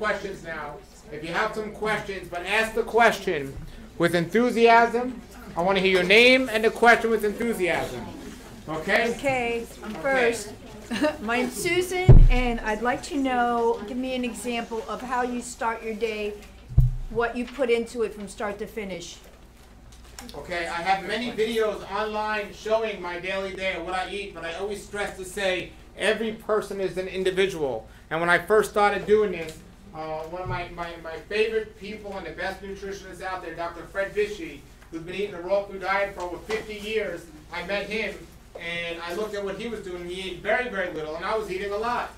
questions now. If you have some questions, but ask the question with enthusiasm. I want to hear your name and the question with enthusiasm. Okay? Okay, I'm first. My name's Susan, and I'd like to know, give me an example of how you start your day, what you put into it from start to finish. Okay, I have many videos online showing my daily day and what I eat, but I always stress to say every person is an individual. And when I first started doing this, one of my favorite people and the best nutritionists out there, Dr. Fred Vichy, who's been eating a raw food diet for over 50 years, I met him and I looked at what he was doing. He ate very, very little, and I was eating a lot.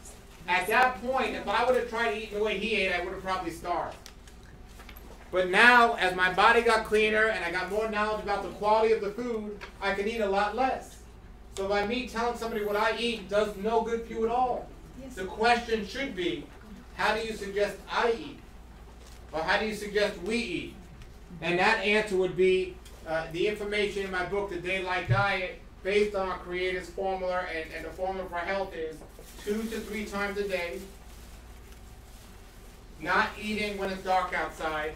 At that point, if I would have tried to eat the way he ate, I would have probably starved. But now, as my body got cleaner and I got more knowledge about the quality of the food, I can eat a lot less. So by me telling somebody what I eat does no good for you at all. Yes. The question should be, how do you suggest I eat? Or how do you suggest we eat? And that answer would be the information in my book, The Daylight Diet, based on our Creator's formula, and the formula for health is 2 to 3 times a day, not eating when it's dark outside,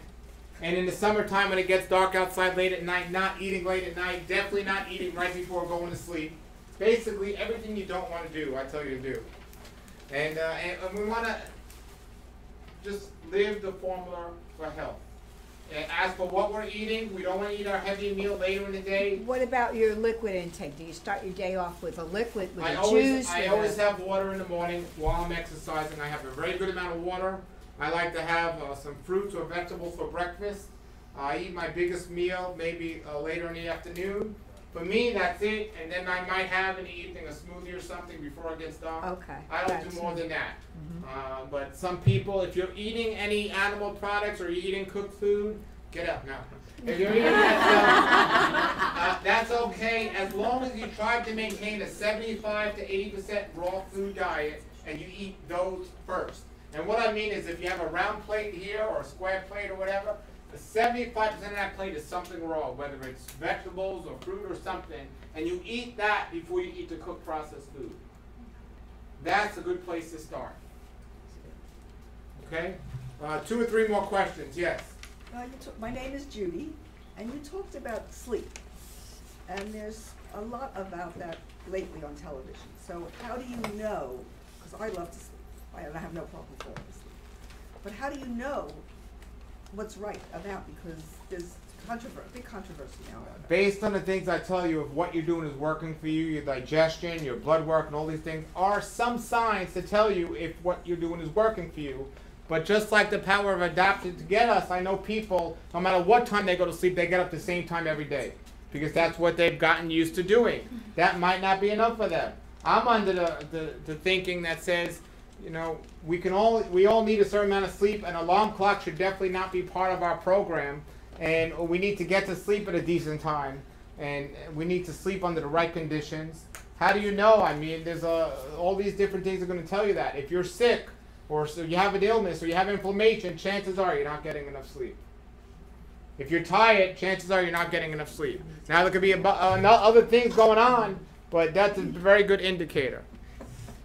and in the summertime when it gets dark outside late at night, not eating late at night, definitely not eating right before going to sleep. Basically, everything you don't want to do, I tell you to do. And we want to just live the formula for health. And as for what we're eating, we don't want to eat our heavy meal later in the day. What about your liquid intake? Do you start your day off with a liquid, with a juice? I always have water in the morning while I'm exercising. I have a very good amount of water. I like to have some fruits or vegetables for breakfast. I eat my biggest meal maybe later in the afternoon. For me, that's it. And then I might have in the evening a smoothie or something before it gets dark. Okay. I don't do more than that. But some people, if you're eating any animal products or you're eating cooked food, get up now. If you're eating that stuff, that's okay, as long as you try to maintain a 75 to 80% raw food diet and you eat those first. And what I mean is, if you have a round plate here or a square plate or whatever, 75% of that plate is something raw, whether it's vegetables or fruit or something, and you eat that before you eat the cooked processed food. That's a good place to start. Okay? 2 or 3 more questions. Yes? My name is Judy, and you talked about sleep. And there's a lot about that lately on television. So how do you know, because I love to sleep, I have no problem falling asleep, but how do you know what's right about, because there's big controversy now about that. Based on the things I tell you, if what you're doing is working for you, your digestion, your blood work, and all these things, are some signs to tell you if what you're doing is working for you. But just like the power of adaptation to get us, I know people, no matter what time they go to sleep, they get up the same time every day, because that's what they've gotten used to doing. That might not be enough for them. I'm under the thinking that says, you know, we all need a certain amount of sleep. An alarm clock should definitely not be part of our program, and we need to get to sleep at a decent time, and we need to sleep under the right conditions. How do you know? I mean, there's all these different things are going to tell you that. If you're sick, or so you have an illness, or you have inflammation, chances are you're not getting enough sleep. If you're tired, chances are you're not getting enough sleep. Now, there could be other things going on, but that's a very good indicator.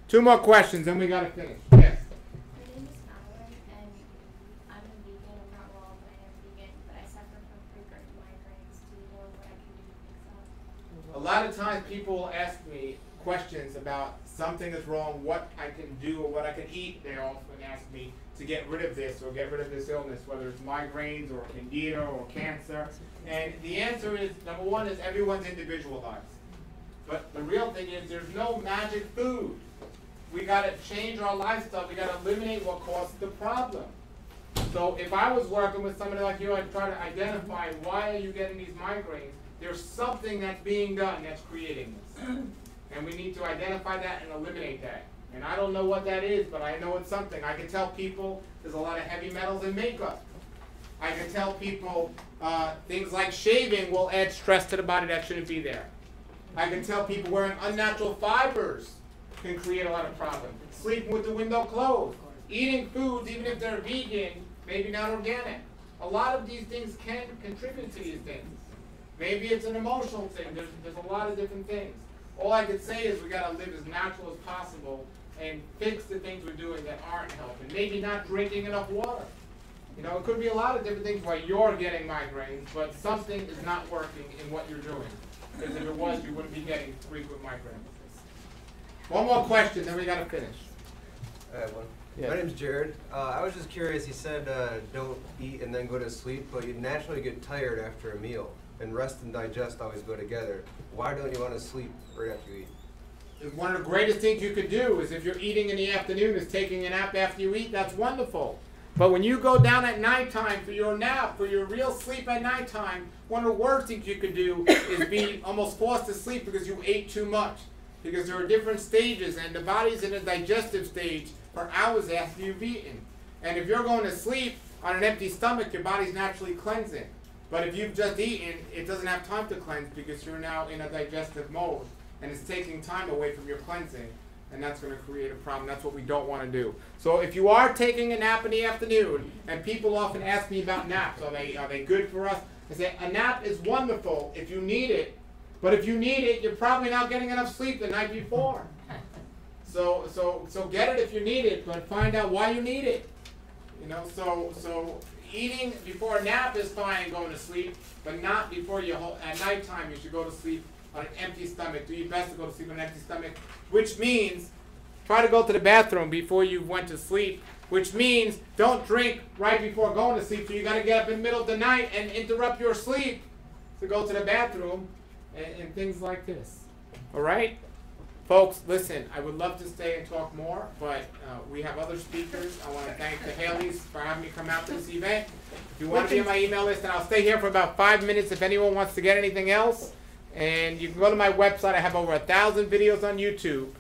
2 more questions, then we got to finish. Yes? My name is Madeline, and I'm a vegan. I'm not raw, but I am vegan, but I suffer from frequent migraines. Do you know what I can do to fix that? A lot of times people will ask me questions about something is wrong, what I can do or what I can eat. They often ask me to get rid of this or get rid of this illness, whether it's migraines or candida or cancer. And the answer is, number 1 is everyone's individualized. But the real thing is, there's no magic food. We got to change our lifestyle. We got to eliminate what causes the problem. So if I was working with somebody like you, I'd try to identify, why are you getting these migraines? There's something that's being done that's creating this. And we need to identify that and eliminate that. And I don't know what that is, but I know it's something. I can tell people there's a lot of heavy metals in makeup. I can tell people things like shaving will add stress to the body that shouldn't be there. I can tell people wearing unnatural fibers can create a lot of problems. Sleeping with the window closed. Eating foods, even if they're vegan, maybe not organic. A lot of these things can contribute to these things. Maybe it's an emotional thing. There's a lot of different things. All I could say is we got to live as natural as possible and fix the things we're doing that aren't helping. Maybe not drinking enough water. You know, it could be a lot of different things why you're getting migraines, but something is not working in what you're doing. Because if it was, you wouldn't be getting frequent migraines. One more question, then we gotta finish. I have one. Yeah. My name's Jared. I was just curious, you said don't eat and then go to sleep, but you naturally get tired after a meal, and rest and digest always go together. Why don't you want to sleep right after you eat? One of the greatest things you could do is if you're eating in the afternoon is taking a nap after you eat, that's wonderful. But when you go down at nighttime for your nap, for your real sleep at nighttime, one of the worst things you could do is be almost forced to sleep because you ate too much. Because there are different stages, and the body's in a digestive stage for hours after you've eaten. And if you're going to sleep on an empty stomach, your body's naturally cleansing. But if you've just eaten, it doesn't have time to cleanse because you're now in a digestive mode. And it's taking time away from your cleansing. And that's going to create a problem. That's what we don't want to do. So if you are taking a nap in the afternoon, and people often ask me about naps, are they good for us? I say a nap is wonderful if you need it. But if you need it, you're probably not getting enough sleep the night before. So get it if you need it, but find out why you need it. You know, so eating before a nap is fine going to sleep, but not before at nighttime you should go to sleep on an empty stomach. Do your best to go to sleep on an empty stomach, which means try to go to the bathroom before you went to sleep, which means don't drink right before going to sleep, so you got to get up in the middle of the night and interrupt your sleep to go to the bathroom and things like this. All right? Folks, listen, I would love to stay and talk more, but we have other speakers. I want to thank the Haleys for having me come out to this event. If you want to be on my email list, and I'll stay here for about 5 minutes if anyone wants to get anything else. And you can go to my website. I have over 1,000 videos on YouTube.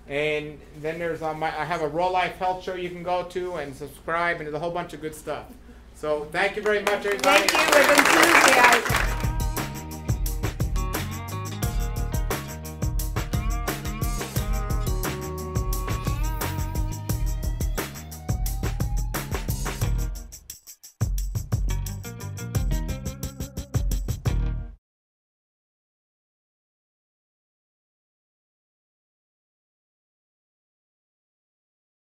And then I have a Raw Life Health show you can go to and subscribe, and there's a whole bunch of good stuff. So thank you very much, everybody. Thank you with enthusiasm.